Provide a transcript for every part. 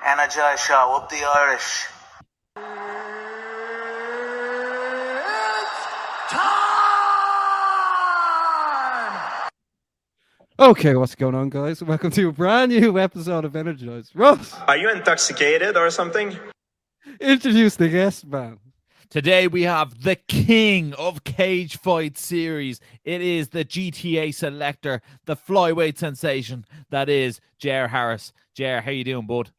Energized show, up the Irish. Okay, what's going on, guys? Welcome to a brand new episode of Energized. Ross, Are you intoxicated or something? introduce the guest, man. Today we have the king of cage fight series. It is the GTA selector, the flyweight sensation that is Jer Harris. Jer, how you doing, bud?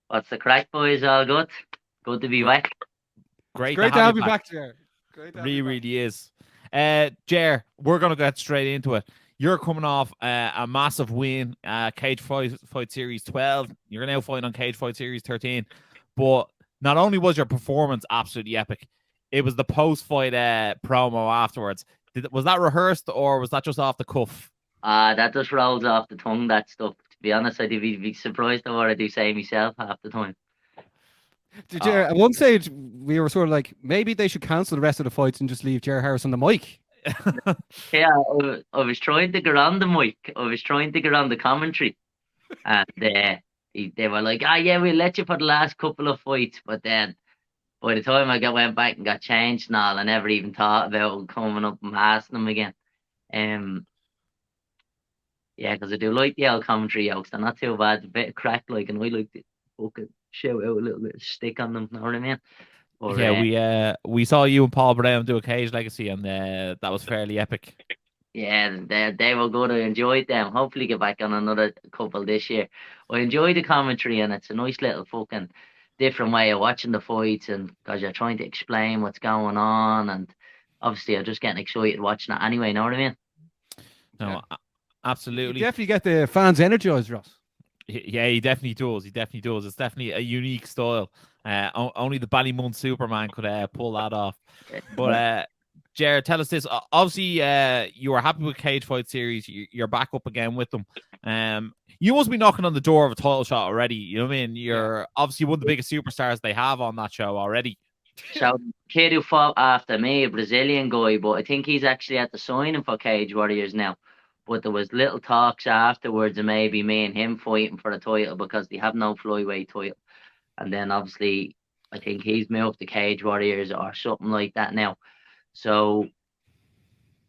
What's the crack, boys? All good? Good to be back. Great to have you back, Jer. Really is. Jer, we're going to get straight into it. You're coming off a massive win, Cage Fight Series 12. You're now fighting on Cage Fight Series 13. But not only was your performance absolutely epic, it was the post-fight promo afterwards. Was that rehearsed or was that just off the cuff? That just rolls off the tongue, that stuff. To be honest, I'd be surprised at what I do say myself half the time. Jer, at one stage, we were sort of like, maybe they should cancel the rest of the fights and just leave Jer Harris on the mic. Yeah, I was trying to get on the mic. I was trying to get on the commentary. And they were like, yeah, we'll let you for the last couple of fights. But then by the time I went back and got changed and all, I never even thought about coming up and asking them again. Yeah, because I do like the old commentary jokes. They're not too bad. It's a bit of crack, like, and I like to fucking shout out a little bit of stick on them. Know what I mean? But, yeah, we saw you and Paul Brown do a Cage Legacy, and that was fairly epic. Yeah, they were good. I enjoyed them. Hopefully get back on another couple this year. I enjoy the commentary, and it's a nice little fucking different way of watching the fights, and because you're trying to explain what's going on, and obviously I'm just getting excited watching it anyway. Know what I mean? No, absolutely. You definitely get the fans energized, Ross. Yeah, he definitely does. It's definitely a unique style. Only the Ballymun Superman could pull that off. But Jared, tell us this. Obviously, you were happy with Cage Fight Series. You're back up again with them. You must be knocking on the door of a title shot already. You know what I mean? You're obviously one of the biggest superstars they have on that show already. So, kid who fought after me, a Brazilian guy, but I think he's actually at the signing for Cage Warriors now. But there was little talks afterwards of maybe me and him fighting for the title because they have no flyweight title. And then obviously, I think he's moved to Cage Warriors or something like that now. So,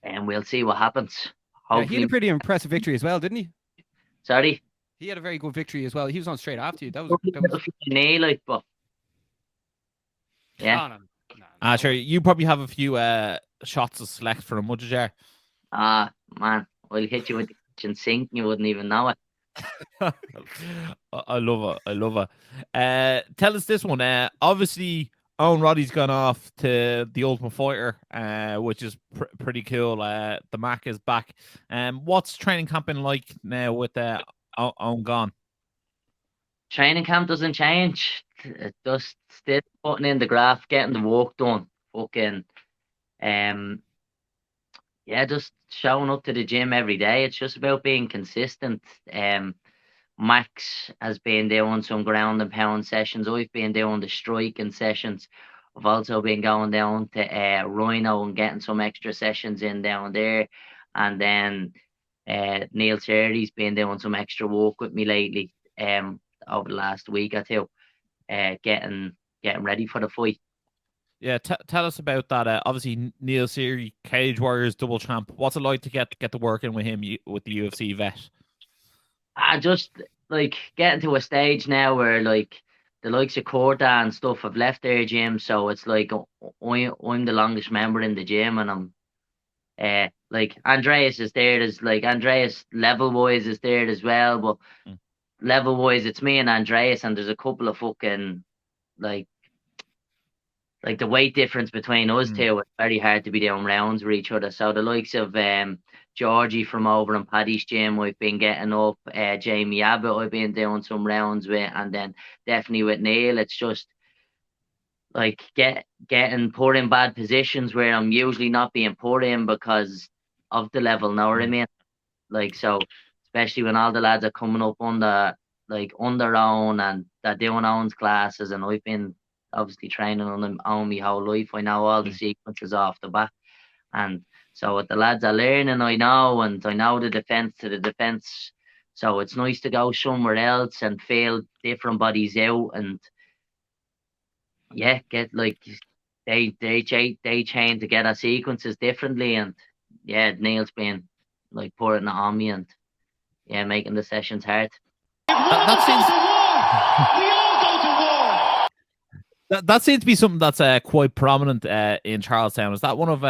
and we'll see what happens. He had a pretty impressive victory as well, didn't he? Sorry? He had a very good victory as well. He was on straight after you. That was knee, like, but yeah. No. Sure. You probably have a few shots to select for a mudge jar. Man, I'll hit you with the kitchen sink and you wouldn't even know it. I love it. Tell us this one. Obviously, Owen Roddy's gone off to the Ultimate Fighter, which is pretty cool. The Mac is back. What's training camp been like now with Owen gone? Training camp doesn't change. It just still putting in the graft, getting the work done. Fucking, just showing up to the gym every day. It's just about being consistent. Max has been doing some ground and pound sessions. I've been doing the striking sessions. I've also been going down to Rhino and getting some extra sessions in down there. And then Neil Sherry's been doing some extra work with me lately over the last week or two, getting ready for the fight. Yeah, tell us about that. Obviously, Neil Seary, Cage Warriors double champ. What's it like to get to work in with him, with the UFC vet? I just like getting to a stage now where like the likes of Corda and stuff have left their gym, so it's like I'm the longest member in the gym, and I'm like Andreas is there. There's like Andreas level wise is there as well, but level wise it's me and Andreas, and there's a couple of fucking like the weight difference between us two. It's very hard to be doing rounds with each other. So the likes of Georgie from over in Paddy's gym, I've been getting up. Jamie Abbott, I've been doing some rounds with, and then definitely with Neil, it's just like getting put in bad positions where I'm usually not being put in because of the level. Know what I mean? Like, so especially when all the lads are coming up on their own and they're doing Owen's classes, and I've been obviously training on them on my whole life. I know all the sequences off the bat, and So the lads are learning, I know, and I know the defence to the defence. So it's nice to go somewhere else and feel different bodies out, and get like they change to get our sequences differently, and Neil's been like pouring it on me and making the sessions hard. That seems to be something that's quite prominent in Charlestown. Is that one of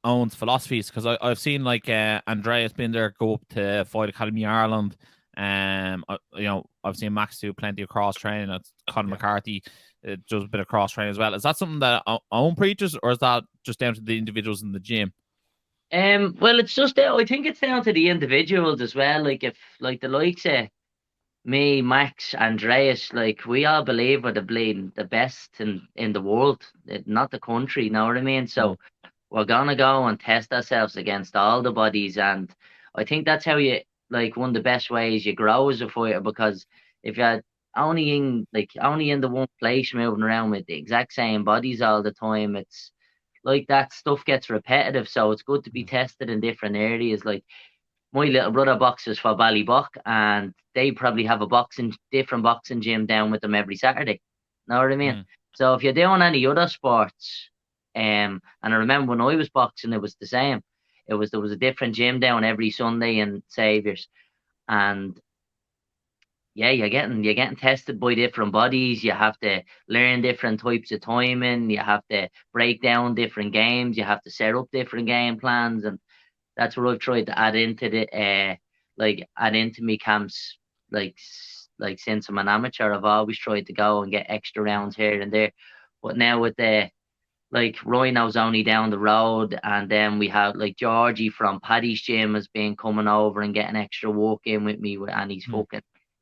Owen's philosophies? Because I've seen like Andreas Binder go up to Fight Academy Ireland. I've seen Max do plenty of cross training. That's Conor McCarthy does a bit of cross training as well. Is that something that Owen preaches, or is that just down to the individuals in the gym? Well, it's just I think it's down to the individuals as well. Like if like the likes of me, Max, Andreas, like we all believe we're the best in the world, not the country, you know what I mean? So we're gonna go and test ourselves against all the bodies, and I think that's how you like one of the best ways you grow as a fighter, because if you're only in the one place moving around with the exact same bodies all the time, it's like that stuff gets repetitive. So it's good to be tested in different areas. Like my little brother boxes for Ballybuck, and they probably have a different boxing gym down with them every Saturday. Know what I mean? So if you're doing any other sports, and I remember when I was boxing, it was the same. There was a different gym down every Sunday in Saviours, and you're getting tested by different bodies. You have to learn different types of timing. You have to break down different games. You have to set up different game plans, and that's what I've tried to add into me camps. Like since I'm an amateur, I've always tried to go and get extra rounds here and there. But now with Rhino's only down the road, and then we have like Georgie from Paddy's gym has been coming over and getting extra work in with me, and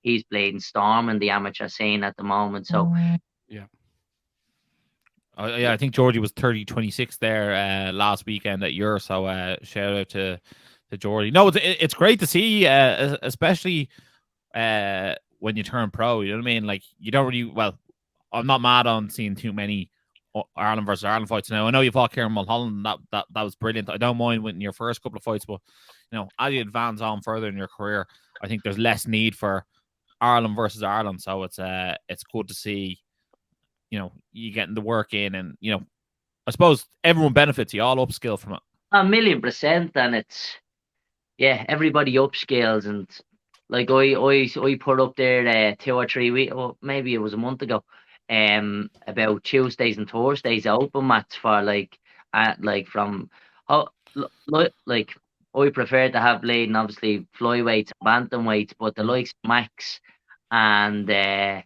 he's bleeding storm in the amateur scene at the moment. So I think Georgie was 30-26 there last weekend at Euro. So shout out to Georgie. No, it's great to see, especially when you turn pro. You know what I mean? Like you don't really. Well, I'm not mad on seeing too many Ireland versus Ireland fights now. I know you fought Kieran Mulholland. That was brilliant. I don't mind winning your first couple of fights, but as you advance on further in your career, I think there's less need for Ireland versus Ireland. So it's good to see. You getting the work in, and I suppose everyone benefits. You all upskill from it. 1,000,000%, and it's everybody upscales, and like I put up there 2 or 3 weeks, or maybe it was a month ago, about Tuesdays and Thursdays open mats for I prefer to have bleeding obviously flyweights and bantamweights, but the likes of Max and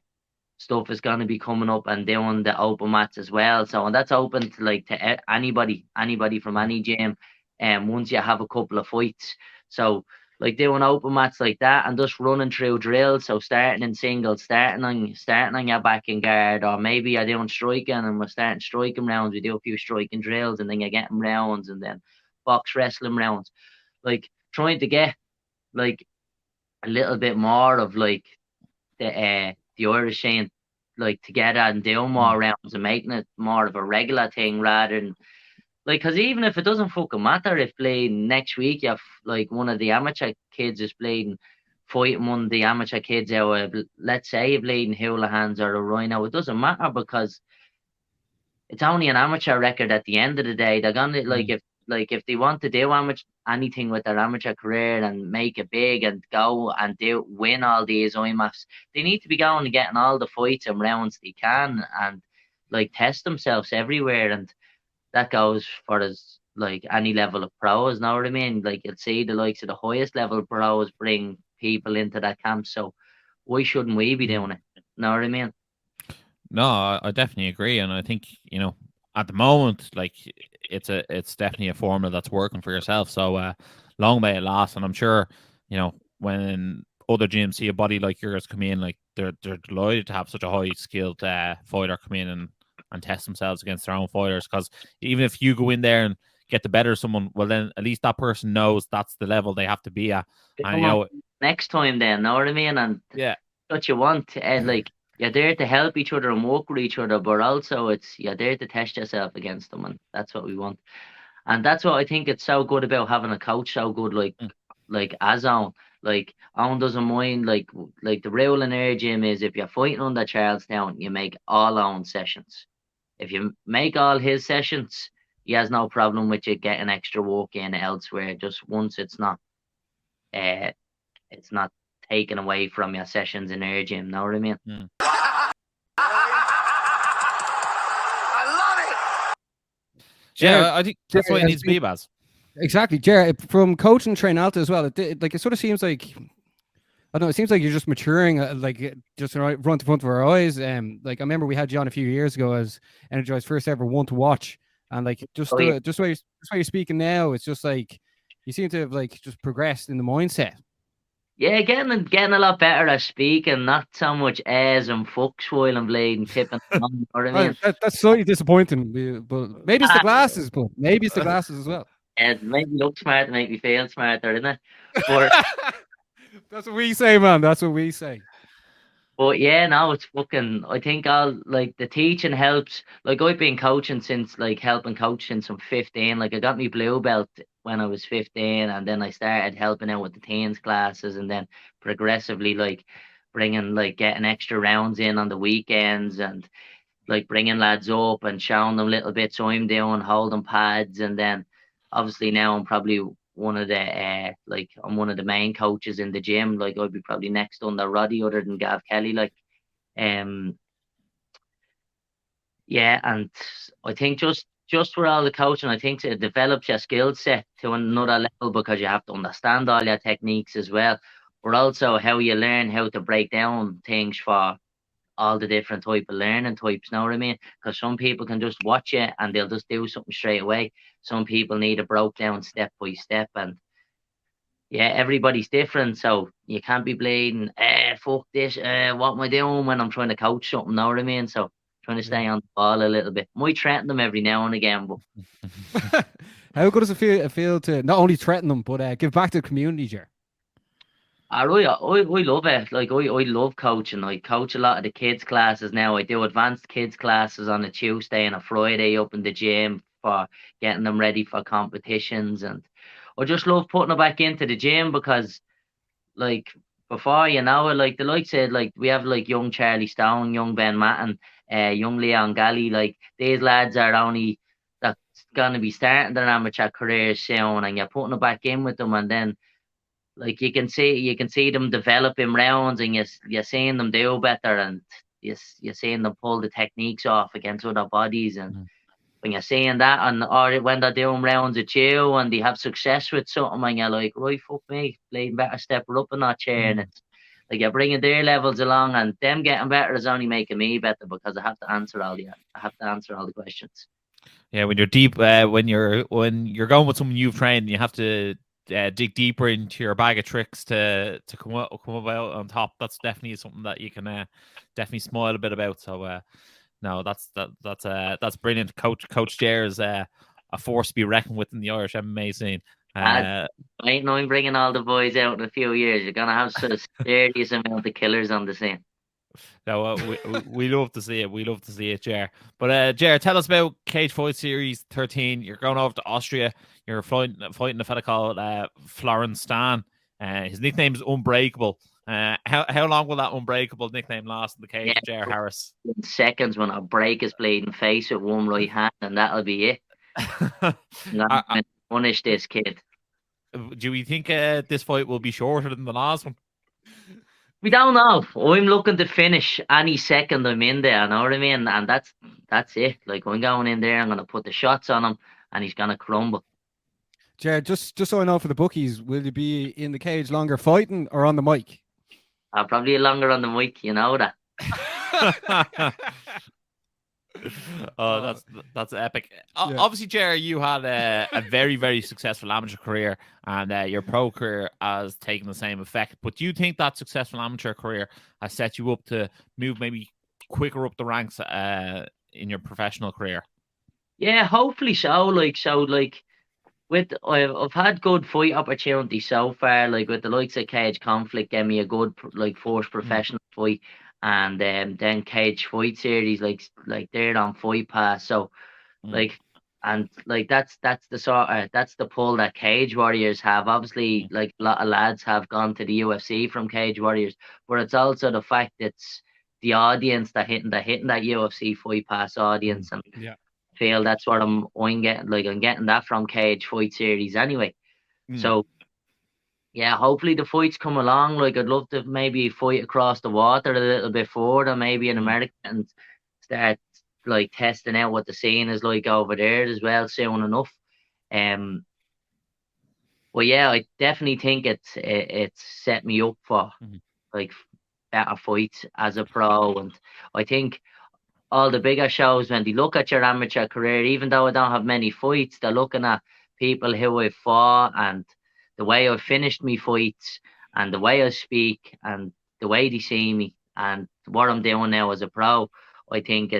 stuff is going to be coming up and doing the open mats as well. So, and that's open to anybody from any gym. And once you have a couple of fights, so like doing open mats like that and just running through drills. So starting in singles, starting on your back and guard, or maybe you're doing striking and we're starting striking rounds. We do a few striking drills, and then you're getting rounds, and then box wrestling rounds. Like trying to get like a little bit more of like the Irish scene like together and doing more rounds and making it more of a regular thing rather than because even if it doesn't fucking matter if bleeding next week you have like one of the amateur kids is bleeding fighting one of the amateur kids out, let's say you're bleeding Houlihan's or a Rhino, it doesn't matter because it's only an amateur record at the end of the day. They're gonna if they want to do anything with their amateur career and make it big and go and win all these IMAFs, they need to be going and getting all the fights and rounds they can and test themselves everywhere. And that goes for any level of pros, know what I mean? You'll see the likes of the highest level pros bring people into that camp. So why shouldn't we be doing it? Know what I mean? No, I definitely agree, and I think at the moment, it's definitely a formula that's working for yourself. So long may it last, and I'm sure when other gyms see a body like yours come in, they're delighted to have such a high skilled fighter come in and test themselves against their own fighters. Because even if you go in there and get the better of someone, well then at least that person knows that's the level they have to be at. And next time, then, know what I mean? And what you want, you're there to help each other and work with each other, but also you're there to test yourself against them, and that's what we want. And that's what I think it's so good about having a coach so good like as Owen. Like Owen doesn't mind like the rule in our gym is if you're fighting under Charlestown, you make all Owen sessions. If you make all his sessions, he has no problem with you getting extra work in elsewhere. Just once uh it's not taken away from your sessions in our gym, know what I mean? Yeah, I think that's what it needs to be, Baz. Exactly, Jared. From coaching Trainalta as well, it sort of seems like I don't know. It seems like you're just maturing, just right in front of our eyes. Like I remember we had you on a few years ago as Energized first ever one to watch, and like just the way you're speaking now, it's just like you seem to have like just progressed in the mindset. Yeah, getting a lot better at speaking, not so much as and fucks while I'm bleeding, tipping. You know what I mean? That's slightly disappointing, but maybe it's the glasses, but maybe it's the glasses as well. It make me look smart, make me feel smarter, isn't it? But that's what we say, man. That's what we say. But yeah, no, it's fucking. I think all like the teaching helps. Like I've been coaching since like helping coach since I'm 15. Like I got me blue belt when I was 15, and then I started helping out with the teens classes, and then progressively like bringing like getting extra rounds in on the weekends, and like bringing lads up and showing them little bits I'm doing, holding pads, and then obviously now I'm probably one of the like I'm one of the main coaches in the gym. Like I'd be probably next under Roddy other than Gav Kelly. Like yeah, and I think just for all the coaching, I think it develops your skill set to another level because you have to understand all your techniques as well. But also how you learn how to break down things for all the different type of learning types, know what I mean? Because some people can just watch it and they'll just do something straight away. Some people need it broke down step by step, and yeah, everybody's different, so you can't be bleeding, fuck this, what am I doing when I'm trying to coach something, know what I mean? So trying to stay on the ball a little bit. Might threaten them every now and again, but how good does it feel to not only threaten them but give back to the community, Jer? I love it. Like I love coaching. I coach a lot of the kids classes now. I do advanced kids classes on a Tuesday and a Friday up in the gym for getting them ready for competitions, and I just love putting it back into the gym because like before, you know, like the likes said, like we have like young Charlie Stone, young Ben Matton, young Leon Galley, like these lads are only that's gonna be starting their amateur careers soon, and you're putting it back in with them, and then like you can see them developing rounds, and you're seeing them do better, and you're seeing them pull the techniques off against other bodies, and when you're seeing that, and or when they're doing rounds at you and they have success with something, and you're like, right, fuck me, playing better, step her up in that chair, and it's like you're bringing their levels along, and them getting better is only making me better because I have to answer all the questions. Yeah, when you're deep, when you're going with someone you've trained, you have to dig deeper into your bag of tricks to come about on top. That's definitely something that you can definitely smile a bit about. So no, that's brilliant. Coach Jer is a force to be reckoned with in the Irish MMA scene. I ain't knowing bringing all the boys out in a few years. You're gonna have such a serious amount of killers on the scene. No, we love to see it. We love to see it, Jer. But Jer, tell us about Cage Fight Series 13. You're going over to Austria. You're fighting a fella called Florence Stan. His nickname is Unbreakable. How long will that Unbreakable nickname last in the cage, Jer Harris? In seconds when I break his bleeding face with one right hand, and that'll be it. I'm gonna punish this kid. Do we think this fight will be shorter than the last one? We don't know. I'm looking to finish any second I'm in there, you know what I mean? And that's it. Like I'm going in there, I'm gonna put the shots on him, and he's gonna crumble. Jared, just so I know for the bookies, will you be in the cage longer fighting or on the mic? Probably longer on the mic, you know that. Oh, that's epic. Yeah. Obviously, Jerry, you had a very, very successful amateur career, and your pro career has taken the same effect. But do you think that successful amateur career has set you up to move maybe quicker up the ranks in your professional career? Yeah, hopefully so. I've had good fight opportunities so far. Like with the likes of Cage Conflict, gave me a good first professional fight. And then Cage Fight Series, like they're on Fight Pass. So, like, and like that's that's the pull that Cage Warriors have. Obviously, like a lot of lads have gone to the UFC from Cage Warriors, but it's also the fact it's the audience that hitting that UFC Fight Pass audience, and Yeah. feel that's what I'm getting. Like I'm getting that from Cage Fight Series anyway. So yeah, hopefully the fights come along. Like I'd love to maybe fight across the water a little bit further, maybe in America, and start like testing out what the scene is like over there as well soon enough. Um, but yeah, I definitely think it's set me up for like better fights as a pro, and I think all the bigger shows, when they look at your amateur career, even though I don't have many fights, they're looking at people who I fought and the way I've finished me fights and the way I speak and the way they see me and what I'm doing now as a pro. I think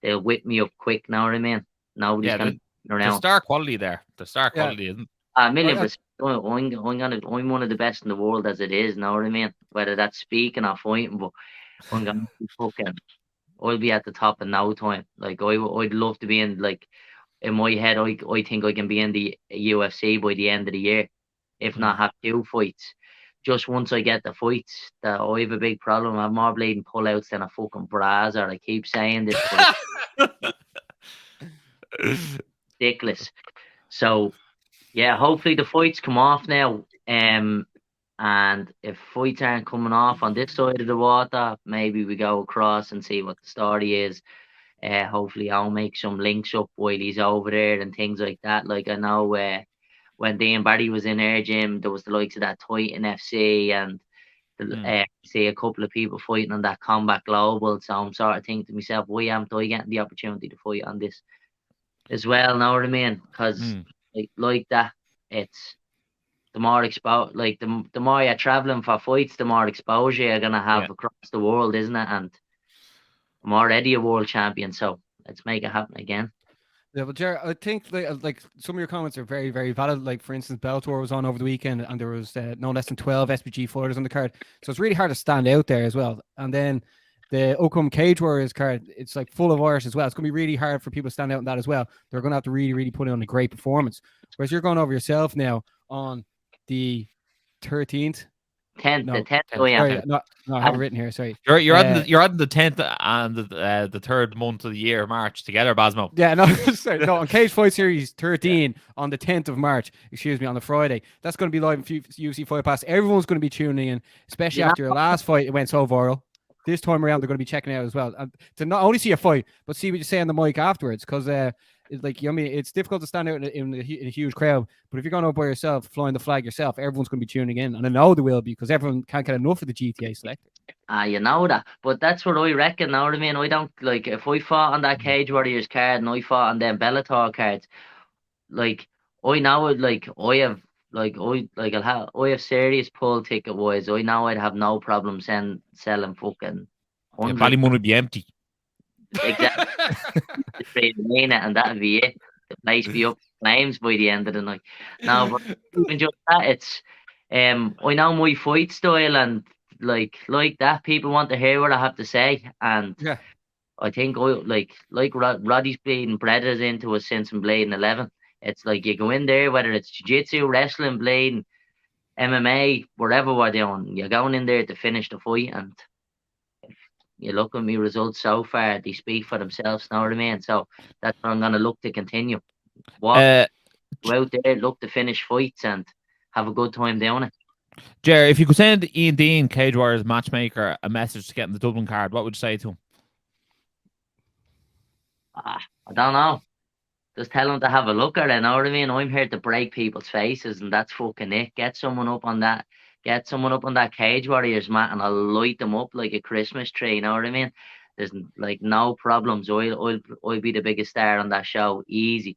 they'll whip me up quick. Know what I mean? Nobody's Yeah, gonna turn the around. star quality there. The star Yeah. quality isn't. A million percent. I'm one of the best in the world as it is. Know what I mean? Whether that's speaking or fighting, but I'm gonna be fucking. I'll be at the top in no time. Like I'd love to be in, like, in my head. I think I can be in the UFC by the end of the year, if not have 2 fights. Just once I get the fights, that I have a big problem. I have more bleeding pullouts than a fucking Brazzer. I keep saying this, but it's ridiculous. So yeah, hopefully the fights come off now. And if fights aren't coming off on this side of the water, maybe we go across and see what the story is. Hopefully I'll make some links up while he's over there and things like that. Like I know when Dean Barry was in our gym, there was the likes of that Titan FC and see a couple of people fighting on that Combat Global. So I'm sort of thinking to myself, why am I getting the opportunity to fight on this as well? Know what I mean? Because like that, it's the more like the more you're traveling for fights, the more exposure you're gonna have across the world, isn't it? And I'm already a world champion, so let's make it happen again. Yeah, but Jared, I think like some of your comments are very, very valid. Like for instance, Bellator was on over the weekend, and there was no less than 12 SPG fighters on the card, so it's really hard to stand out there as well. And then the Oakham Cage Warriors card, it's like full of Irish as well. It's going to be really hard for people to stand out in that as well. They're going to have to really, really put on a great performance. Whereas you're going over yourself now on the 13th. 10th, No, the 10th. Sorry, no, I have it written here. Sorry, you're on the 10th and the 3rd month of the year, March, together, Basmo. Yeah, no, sorry, no, on Cage Fight Series 13 on the 10th of March. Excuse me, on the Friday. That's going to be live in UFC Fight Pass. Everyone's going to be tuning in, especially after your last fight. It went so viral. This time around, they're going to be checking it out as well, and to not only see a fight, but see what you say on the mic afterwards. Because like, you know, I mean, it's difficult to stand out in a huge crowd, but if you're going out by yourself, flying the flag yourself, everyone's going to be tuning in, and I know they will be, because everyone can't get enough of the GTA selector. You know that, but that's what I reckon. Know what I mean? I don't, like, if I fought on that Cage Warriors card and I fought on them Bellator cards, like, I know it, like, I have serious pull ticket wise. I know I'd have no problem selling fucking 100. Ballymun would be empty. Exactly. And that'd be it. The place be up in flames by the end of the night. No, but even just that, it's I know my fight style, and like that, people want to hear what I have to say, and yeah, I think like Roddy's been bred us into us since Blading 11. It's like you go in there, whether it's jiu-jitsu, wrestling, blading, MMA, whatever we're doing, you're going in there to finish the fight, and you look at my results so far, they speak for themselves, know what I mean? So that's what I'm going to look to continue. Go out there, look to finish fights and have a good time doing it. Jer, if you could send Ian Dean, Cage Warriors matchmaker, a message to get in the Dublin card, what would you say to him? I don't know. Just tell him to have a look at it, know what I mean? I'm here to break people's faces, and that's fucking it. Get someone up on that Cage Warriors mat, and I'll light them up like a Christmas tree, know what I mean? There's like no problems. I'll be the biggest star on that show, easy.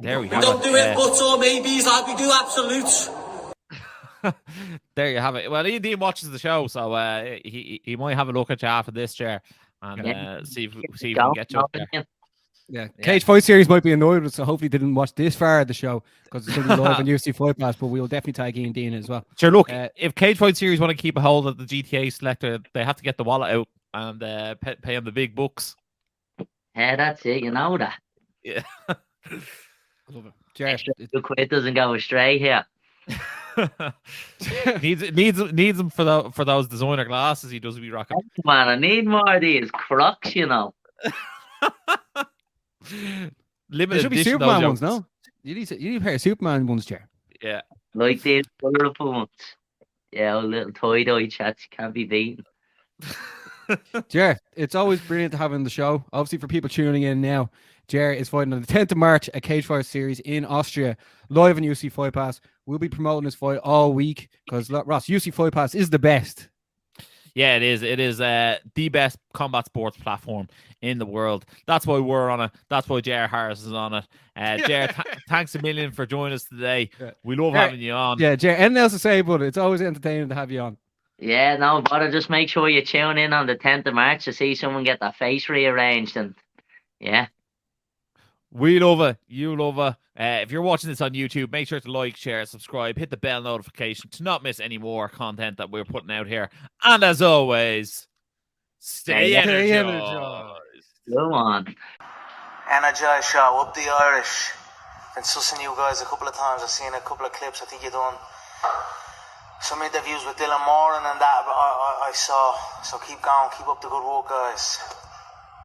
There we have Don't do it, buts or maybes like we do absolutes. There you have it. Well, Ian Dean watches the show, so he might have a look at you after this, chair, and see if we can get you up there. Yeah, Cage Fight Series might be annoyed with us, so hopefully they didn't watch this far of the show, because it's going to be live on UFC Fight Pass, but we'll definitely tag Ian Dean as well. Sure, look, if Cage Fight Series want to keep a hold of the GTA selector, they have to get the wallet out and pay him the big bucks. Yeah, that's it. You know that. Yeah. I love it. Jared, Extra £2 doesn't go astray here. needs them for those designer glasses he does be rocking. Man, I need more of these Crocs, you know. there Limited should be edition, Superman those ones, jokes. no? You need a pair of Superman ones, Jared. Yeah. Like these colourful ones. Yeah, little tie-dye chats can't be beaten. Jer, it's always brilliant to have you on the show. Obviously, for people tuning in now, Jer is fighting on the 10th of March at Cage Fight Series in Austria, live on UC Fight Pass. We'll be promoting this fight all week because, Ross, UC Fight Pass is the best. Yeah, it is. It is the best combat sports platform in the world. That's why we're on it. That's why Jer Harris is on it. Jer, thanks a million for joining us today. Yeah. We love having you on. Yeah, Jer, anything else to say, but it's always entertaining to have you on. Yeah, no bother. Just make sure you tune in on the 10th of March to see someone get that face rearranged. And yeah. We love it. You love it. If you're watching this on YouTube, make sure to like, share, subscribe, hit the bell notification to not miss any more content that we're putting out here. And as always, stay energized. Go on. Energized show, up the Irish. Been sussing you guys a couple of times. I've seen a couple of clips. I think you've done some interviews with Dylan Moran and that I saw. So keep going, keep up the good work, guys.